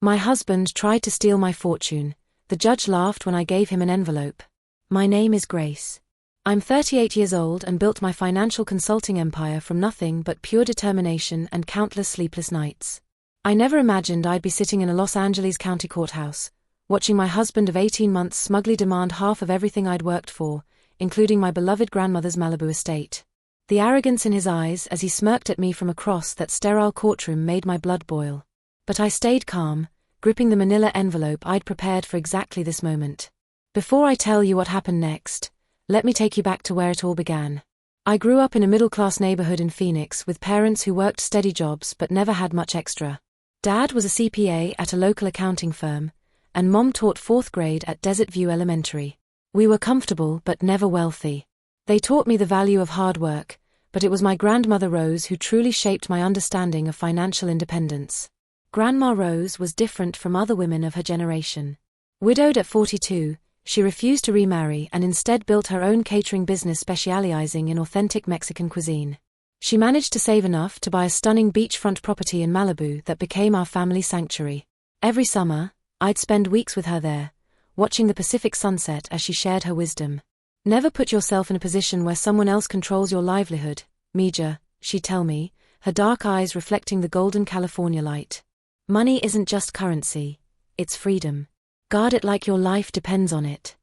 My husband tried to steal my fortune. The judge laughed when I gave him an envelope. My name is Grace. I'm 38 years old and built my financial consulting empire from nothing but pure determination and countless sleepless nights. I never imagined I'd be sitting in a Los Angeles County courthouse, watching my husband of 18 months smugly demand half of everything I'd worked for, including my beloved grandmother's Malibu estate. The arrogance in his eyes as he smirked at me from across that sterile courtroom made my blood boil. But I stayed calm, gripping the manila envelope I'd prepared for exactly this moment. Before I tell you what happened next, let me take you back to where it all began. I grew up in a middle-class neighborhood in Phoenix with parents who worked steady jobs but never had much extra. Dad was a CPA at a local accounting firm, and Mom taught 4th grade at Desert View Elementary. We were comfortable but never wealthy. They taught me the value of hard work, but it was my grandmother Rose who truly shaped my understanding of financial independence. Grandma Rose was different from other women of her generation. Widowed at 42, she refused to remarry and instead built her own catering business specializing in authentic Mexican cuisine. She managed to save enough to buy a stunning beachfront property in Malibu that became our family sanctuary. Every summer, I'd spend weeks with her there, watching the Pacific sunset as she shared her wisdom. Never put yourself in a position where someone else controls your livelihood, Mija, she'd tell me, her dark eyes reflecting the golden California light. Money isn't just currency, it's freedom. Guard it like your life depends on it.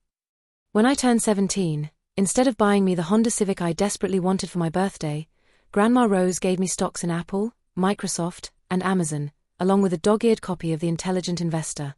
When I turned 17, instead of buying me the Honda Civic I desperately wanted for my birthday, Grandma Rose gave me stocks in Apple, Microsoft, and Amazon, along with a dog-eared copy of The Intelligent Investor.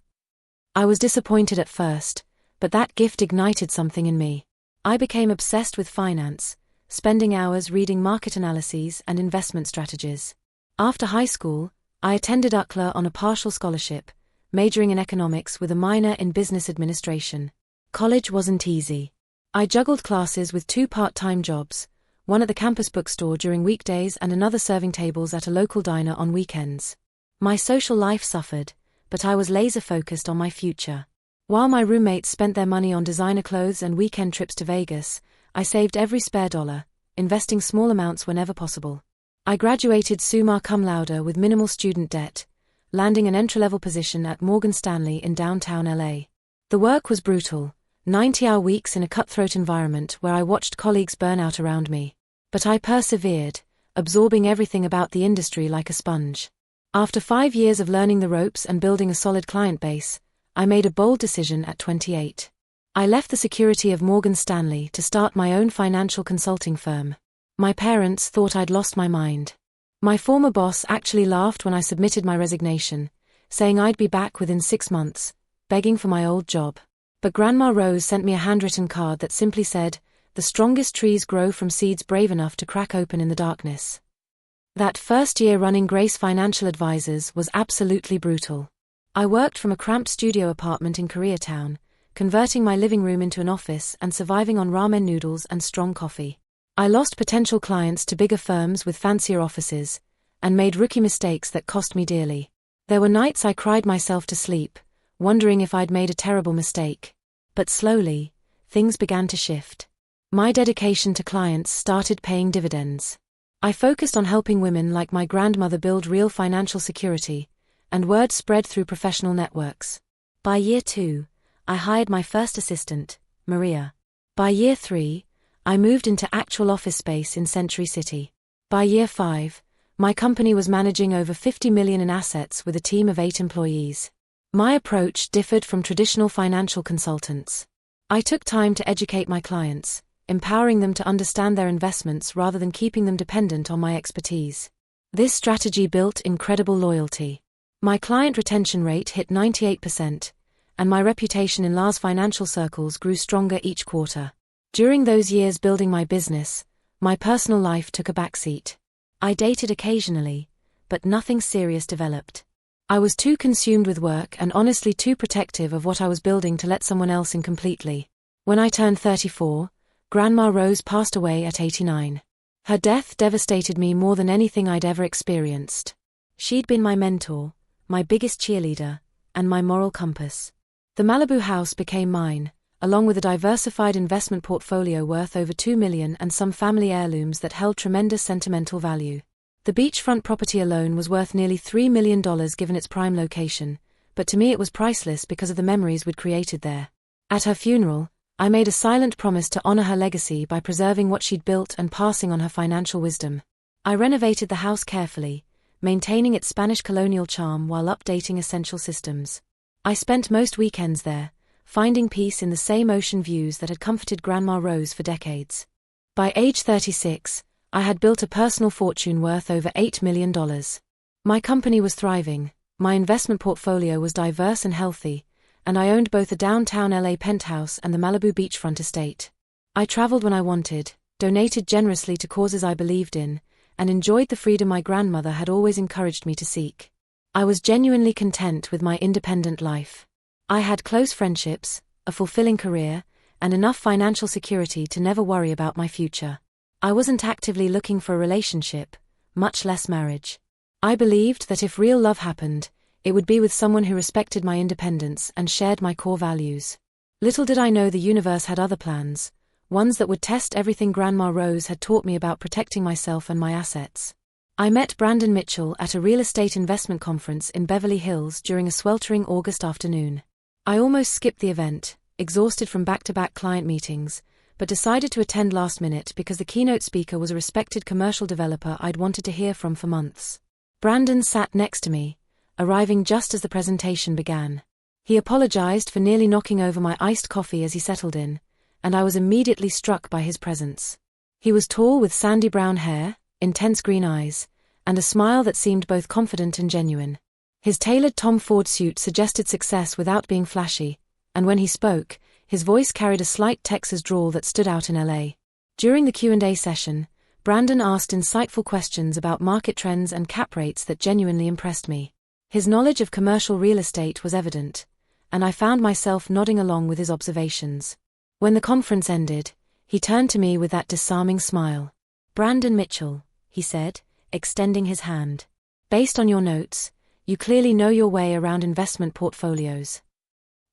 I was disappointed at first, but that gift ignited something in me. I became obsessed with finance, spending hours reading market analyses and investment strategies. After high school, I attended UCLA on a partial scholarship, majoring in economics with a minor in business administration. College wasn't easy. I juggled classes with 2 part-time jobs, one at the campus bookstore during weekdays and another serving tables at a local diner on weekends. My social life suffered, but I was laser-focused on my future. While my roommates spent their money on designer clothes and weekend trips to Vegas, I saved every spare dollar, investing small amounts whenever possible. I graduated summa cum laude with minimal student debt, landing an entry-level position at Morgan Stanley in downtown LA. The work was brutal, 90-hour weeks in a cutthroat environment where I watched colleagues burn out around me. But I persevered, absorbing everything about the industry like a sponge. After 5 years of learning the ropes and building a solid client base, I made a bold decision at 28. I left the security of Morgan Stanley to start my own financial consulting firm. My parents thought I'd lost my mind. My former boss actually laughed when I submitted my resignation, saying I'd be back within 6 months, begging for my old job. But Grandma Rose sent me a handwritten card that simply said, "The strongest trees grow from seeds brave enough to crack open in the darkness." That first year running Grace Financial Advisors was absolutely brutal. I worked from a cramped studio apartment in Koreatown, converting my living room into an office and surviving on ramen noodles and strong coffee. I lost potential clients to bigger firms with fancier offices, and made rookie mistakes that cost me dearly. There were nights I cried myself to sleep, wondering if I'd made a terrible mistake. But slowly, things began to shift. My dedication to clients started paying dividends. I focused on helping women like my grandmother build real financial security, and word spread through professional networks. By year 2, I hired my first assistant, Maria. By year 3, I moved into actual office space in Century City. By year 5, my company was managing over $50 million in assets with a team of 8 employees. My approach differed from traditional financial consultants. I took time to educate my clients, empowering them to understand their investments rather than keeping them dependent on my expertise. This strategy built incredible loyalty. My client retention rate hit 98%, and my reputation in large financial circles grew stronger each quarter. During those years building my business, my personal life took a backseat. I dated occasionally, but nothing serious developed. I was too consumed with work and honestly too protective of what I was building to let someone else in completely. When I turned 34, Grandma Rose passed away at 89. Her death devastated me more than anything I'd ever experienced. She'd been my mentor, my biggest cheerleader, and my moral compass. The Malibu house became mine, along with a diversified investment portfolio worth over $2 million and some family heirlooms that held tremendous sentimental value. The beachfront property alone was worth nearly $3 million given its prime location, but to me it was priceless because of the memories we'd created there. At her funeral, I made a silent promise to honor her legacy by preserving what she'd built and passing on her financial wisdom. I renovated the house carefully, maintaining its Spanish colonial charm while updating essential systems. I spent most weekends there, finding peace in the same ocean views that had comforted Grandma Rose for decades. By age 36, I had built a personal fortune worth over $8 million. My company was thriving, my investment portfolio was diverse and healthy, and I owned both a downtown LA penthouse and the Malibu beachfront estate. I traveled when I wanted, donated generously to causes I believed in, and enjoyed the freedom my grandmother had always encouraged me to seek. I was genuinely content with my independent life. I had close friendships, a fulfilling career, and enough financial security to never worry about my future. I wasn't actively looking for a relationship, much less marriage. I believed that if real love happened, it would be with someone who respected my independence and shared my core values. Little did I know the universe had other plans, ones that would test everything Grandma Rose had taught me about protecting myself and my assets. I met Brandon Mitchell at a real estate investment conference in Beverly Hills during a sweltering August afternoon. I almost skipped the event, exhausted from back-to-back client meetings, but decided to attend last minute because the keynote speaker was a respected commercial developer I'd wanted to hear from for months. Brandon sat next to me, arriving just as the presentation began. He apologized for nearly knocking over my iced coffee as he settled in, and I was immediately struck by his presence. He was tall with sandy brown hair, intense green eyes, and a smile that seemed both confident and genuine. His tailored Tom Ford suit suggested success without being flashy, and when he spoke, his voice carried a slight Texas drawl that stood out in LA. During the Q&A session, Brandon asked insightful questions about market trends and cap rates that genuinely impressed me. His knowledge of commercial real estate was evident, and I found myself nodding along with his observations. When the conference ended, he turned to me with that disarming smile. "Brandon Mitchell," he said, extending his hand. "Based on your notes, you clearly know your way around investment portfolios."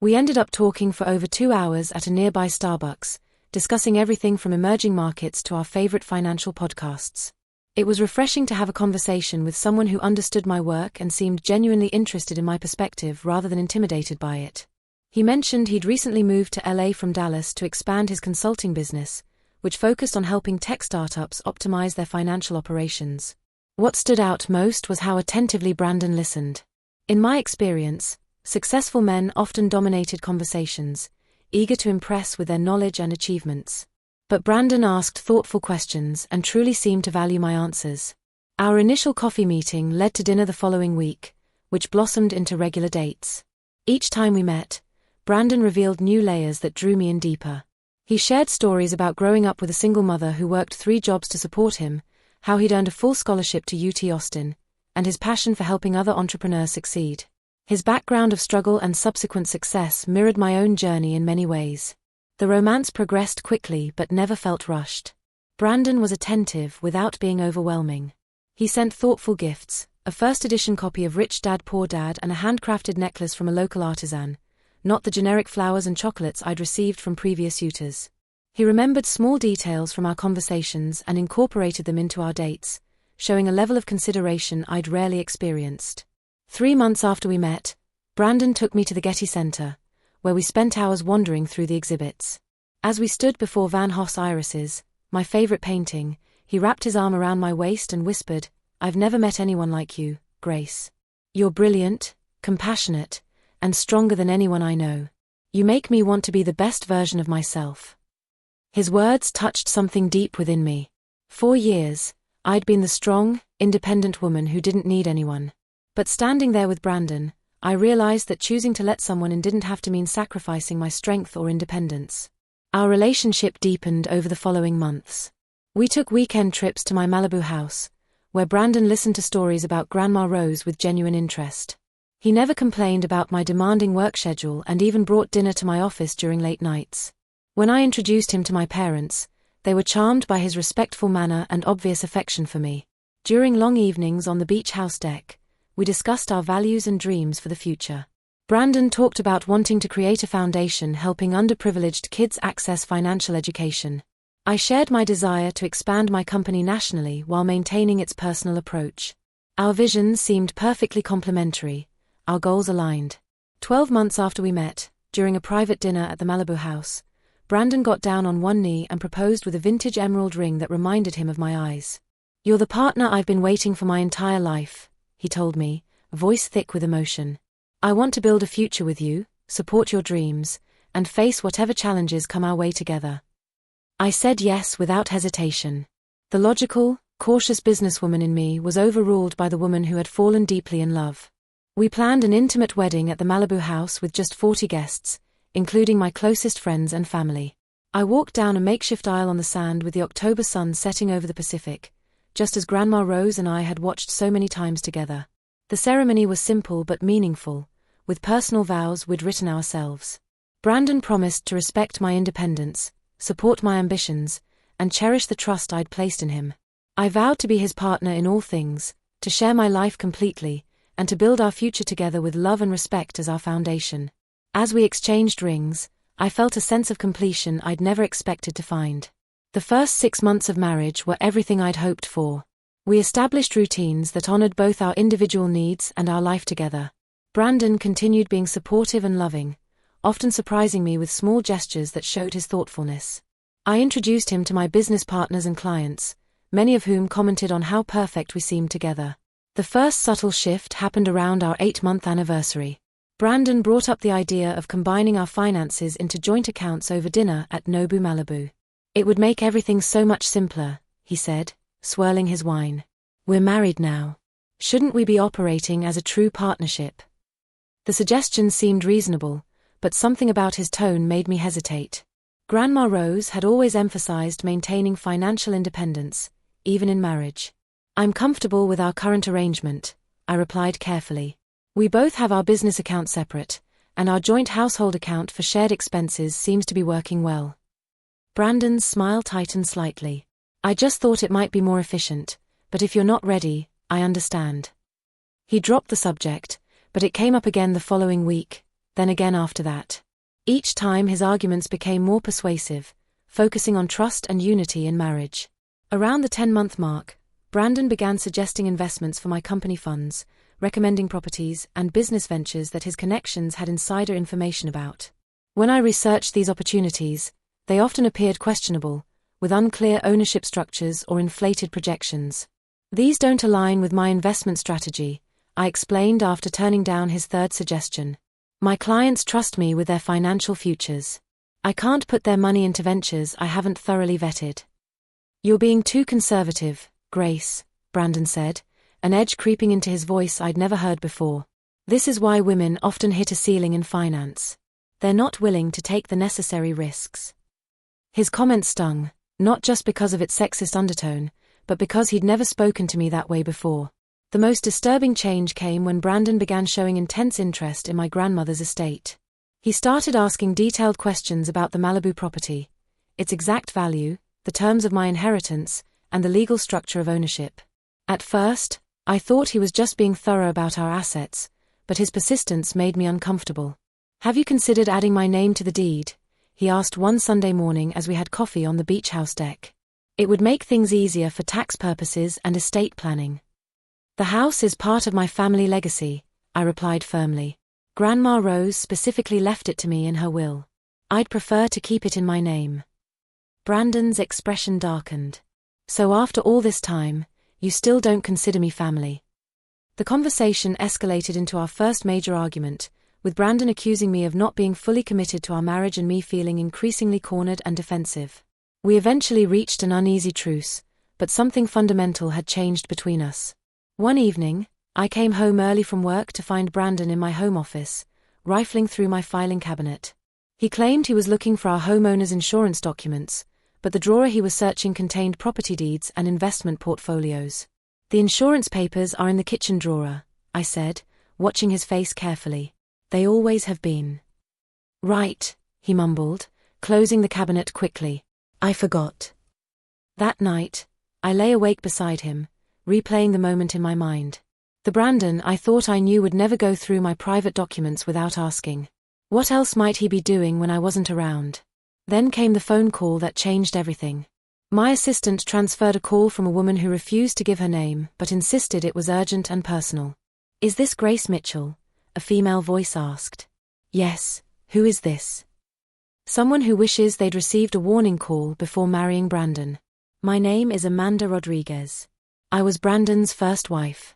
We ended up talking for over 2 hours at a nearby Starbucks, discussing everything from emerging markets to our favorite financial podcasts. It was refreshing to have a conversation with someone who understood my work and seemed genuinely interested in my perspective rather than intimidated by it. He mentioned he'd recently moved to LA from Dallas to expand his consulting business, which focused on helping tech startups optimize their financial operations. What stood out most was how attentively Brandon listened. In my experience, successful men often dominated conversations, eager to impress with their knowledge and achievements. But Brandon asked thoughtful questions and truly seemed to value my answers. Our initial coffee meeting led to dinner the following week, which blossomed into regular dates. Each time we met, Brandon revealed new layers that drew me in deeper. He shared stories about growing up with a single mother who worked 3 jobs to support him, how he'd earned a full scholarship to UT Austin, and his passion for helping other entrepreneurs succeed. His background of struggle and subsequent success mirrored my own journey in many ways. The romance progressed quickly but never felt rushed. Brandon was attentive without being overwhelming. He sent thoughtful gifts, a first-edition copy of Rich Dad Poor Dad and a handcrafted necklace from a local artisan, not the generic flowers and chocolates I'd received from previous suitors. He remembered small details from our conversations and incorporated them into our dates, showing a level of consideration I'd rarely experienced. 3 months after we met, Brandon took me to the Getty Center, where we spent hours wandering through the exhibits. As we stood before Van Gogh's Irises, my favorite painting, he wrapped his arm around my waist and whispered, "I've never met anyone like you, Grace. You're brilliant, compassionate, and stronger than anyone I know. You make me want to be the best version of myself." His words touched something deep within me. For years, I'd been the strong, independent woman who didn't need anyone. But standing there with Brandon, I realized that choosing to let someone in didn't have to mean sacrificing my strength or independence. Our relationship deepened over the following months. We took weekend trips to my Malibu house, where Brandon listened to stories about Grandma Rose with genuine interest. He never complained about my demanding work schedule and even brought dinner to my office during late nights. When I introduced him to my parents, they were charmed by his respectful manner and obvious affection for me. During long evenings on the beach house deck, we discussed our values and dreams for the future. Brandon talked about wanting to create a foundation helping underprivileged kids access financial education. I shared my desire to expand my company nationally while maintaining its personal approach. Our visions seemed perfectly complementary, our goals aligned. 12 months after we met, during a private dinner at the Malibu house, Brandon got down on one knee and proposed with a vintage emerald ring that reminded him of my eyes. "You're the partner I've been waiting for my entire life," he told me, a voice thick with emotion. "I want to build a future with you, support your dreams, and face whatever challenges come our way together." I said yes without hesitation. The logical, cautious businesswoman in me was overruled by the woman who had fallen deeply in love. We planned an intimate wedding at the Malibu house with just 40 guests, including my closest friends and family. I walked down a makeshift aisle on the sand with the October sun setting over the Pacific, just as Grandma Rose and I had watched so many times together. The ceremony was simple but meaningful, with personal vows we'd written ourselves. Brandon promised to respect my independence, support my ambitions, and cherish the trust I'd placed in him. I vowed to be his partner in all things, to share my life completely, and to build our future together with love and respect as our foundation. As we exchanged rings, I felt a sense of completion I'd never expected to find. The first 6 months of marriage were everything I'd hoped for. We established routines that honored both our individual needs and our life together. Brandon continued being supportive and loving, often surprising me with small gestures that showed his thoughtfulness. I introduced him to my business partners and clients, many of whom commented on how perfect we seemed together. The first subtle shift happened around our 8-month anniversary. Brandon brought up the idea of combining our finances into joint accounts over dinner at Nobu Malibu. "It would make everything so much simpler," he said, swirling his wine. "We're married now. Shouldn't we be operating as a true partnership?" The suggestion seemed reasonable, but something about his tone made me hesitate. Grandma Rose had always emphasized maintaining financial independence, even in marriage. "I'm comfortable with our current arrangement," I replied carefully. "We both have our business account separate, and our joint household account for shared expenses seems to be working well." Brandon's smile tightened slightly. "I just thought it might be more efficient, but if you're not ready, I understand." He dropped the subject, but it came up again the following week, then again after that. Each time his arguments became more persuasive, focusing on trust and unity in marriage. Around the 10-month mark, Brandon began suggesting investments for my company funds, recommending properties and business ventures that his connections had insider information about. When I researched these opportunities, they often appeared questionable, with unclear ownership structures or inflated projections. "These don't align with my investment strategy," I explained after turning down his third suggestion. "My clients trust me with their financial futures. I can't put their money into ventures I haven't thoroughly vetted." "You're being too conservative, Grace," Brandon said, an edge creeping into his voice I'd never heard before. "This is why women often hit a ceiling in finance. They're not willing to take the necessary risks." His comment stung, not just because of its sexist undertone, but because he'd never spoken to me that way before. The most disturbing change came when Brandon began showing intense interest in my grandmother's estate. He started asking detailed questions about the Malibu property, its exact value, the terms of my inheritance, and the legal structure of ownership. At first, I thought he was just being thorough about our assets, but his persistence made me uncomfortable. "Have you considered adding my name to the deed?" he asked one Sunday morning as we had coffee on the beach house deck. "It would make things easier for tax purposes and estate planning." "The house is part of my family legacy," I replied firmly. "Grandma Rose specifically left it to me in her will. I'd prefer to keep it in my name." Brandon's expression darkened. "So after all this time, you still don't consider me family?" The conversation escalated into our first major argument, with Brandon accusing me of not being fully committed to our marriage and me feeling increasingly cornered and defensive. We eventually reached an uneasy truce, but something fundamental had changed between us. One evening, I came home early from work to find Brandon in my home office, rifling through my filing cabinet. He claimed he was looking for our homeowner's insurance documents, but the drawer he was searching contained property deeds and investment portfolios. "The insurance papers are in the kitchen drawer," I said, watching his face carefully. "They always have been." "Right," he mumbled, closing the cabinet quickly. "I forgot." That night, I lay awake beside him, replaying the moment in my mind. The Brandon I thought I knew would never go through my private documents without asking. What else might he be doing when I wasn't around? Then came the phone call that changed everything. My assistant transferred a call from a woman who refused to give her name but insisted it was urgent and personal. "Is this Grace Mitchell?" a female voice asked. Yes, who is this? Someone who wishes they'd received a warning call before marrying Brandon. My name is Amanda Rodriguez. I was Brandon's first wife.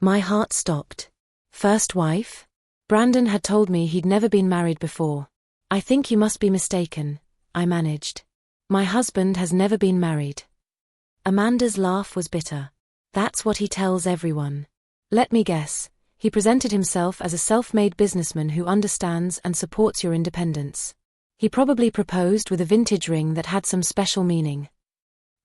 My heart stopped. First wife? Brandon had told me he'd never been married before. I think you must be mistaken, I managed. My husband has never been married. Amanda's laugh was bitter. That's what he tells everyone. Let me guess, he presented himself as a self-made businessman who understands and supports your independence. He probably proposed with a vintage ring that had some special meaning.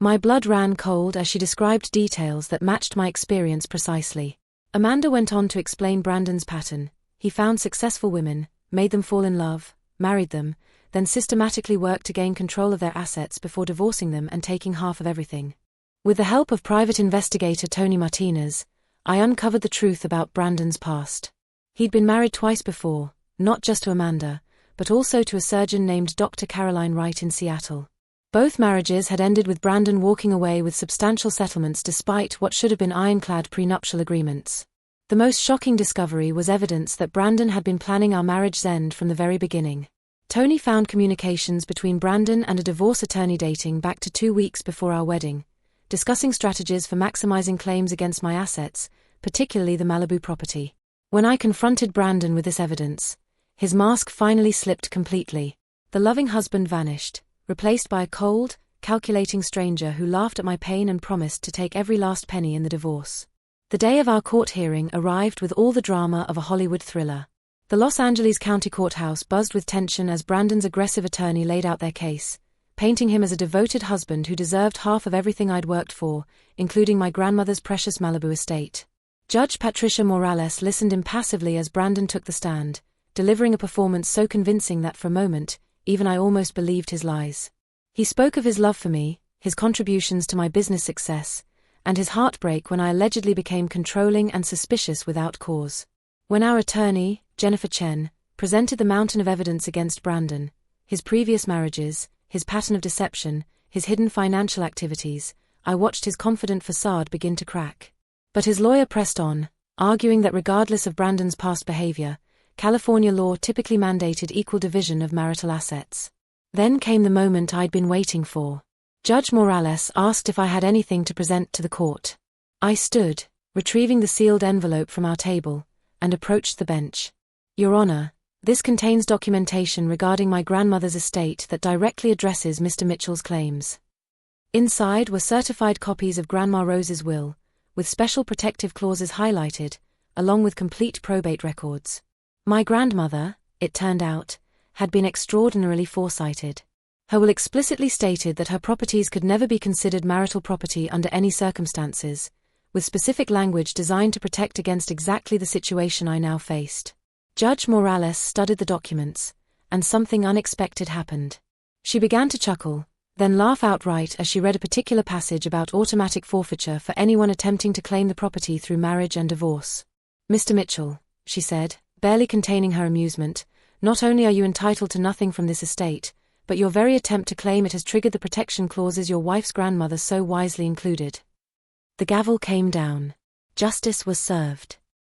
My blood ran cold as she described details that matched my experience precisely. Amanda went on to explain Brandon's pattern. He found successful women, made them fall in love, married them, then systematically worked to gain control of their assets before divorcing them and taking half of everything. With the help of private investigator Tony Martinez, I uncovered the truth about Brandon's past. He'd been married twice before, not just to Amanda, but also to a surgeon named Dr. Caroline Wright in Seattle. Both marriages had ended with Brandon walking away with substantial settlements despite what should have been ironclad prenuptial agreements. The most shocking discovery was evidence that Brandon had been planning our marriage's end from the very beginning. Tony found communications between Brandon and a divorce attorney dating back to 2 weeks before our wedding, discussing strategies for maximizing claims against my assets, particularly the Malibu property. When I confronted Brandon with this evidence, his mask finally slipped completely. The loving husband vanished, replaced by a cold, calculating stranger who laughed at my pain and promised to take every last penny in the divorce. The day of our court hearing arrived with all the drama of a Hollywood thriller. The Los Angeles County Courthouse buzzed with tension as Brandon's aggressive attorney laid out their case, painting him as a devoted husband who deserved half of everything I'd worked for, including my grandmother's precious Malibu estate. Judge Patricia Morales listened impassively as Brandon took the stand, delivering a performance so convincing that for a moment, even I almost believed his lies. He spoke of his love for me, his contributions to my business success, and his heartbreak when I allegedly became controlling and suspicious without cause. When our attorney, Jennifer Chen, presented the mountain of evidence against Brandon, his previous marriages, his pattern of deception, his hidden financial activities, I watched his confident facade begin to crack. But his lawyer pressed on, arguing that regardless of Brandon's past behavior, California law typically mandated equal division of marital assets. Then came the moment I'd been waiting for. Judge Morales asked if I had anything to present to the court. I stood, retrieving the sealed envelope from our table, and approached the bench. Your Honor, this contains documentation regarding my grandmother's estate that directly addresses Mr. Mitchell's claims. Inside were certified copies of Grandma Rose's will, with special protective clauses highlighted, along with complete probate records. My grandmother, it turned out, had been extraordinarily foresighted. Her will explicitly stated that her properties could never be considered marital property under any circumstances, with specific language designed to protect against exactly the situation I now faced. Judge Morales studied the documents, and something unexpected happened. She began to chuckle, then laugh outright as she read a particular passage about automatic forfeiture for anyone attempting to claim the property through marriage and divorce. Mr. Mitchell, she said, barely containing her amusement, not only are you entitled to nothing from this estate, but your very attempt to claim it has triggered the protection clauses your wife's grandmother so wisely included. The gavel came down. Justice was served.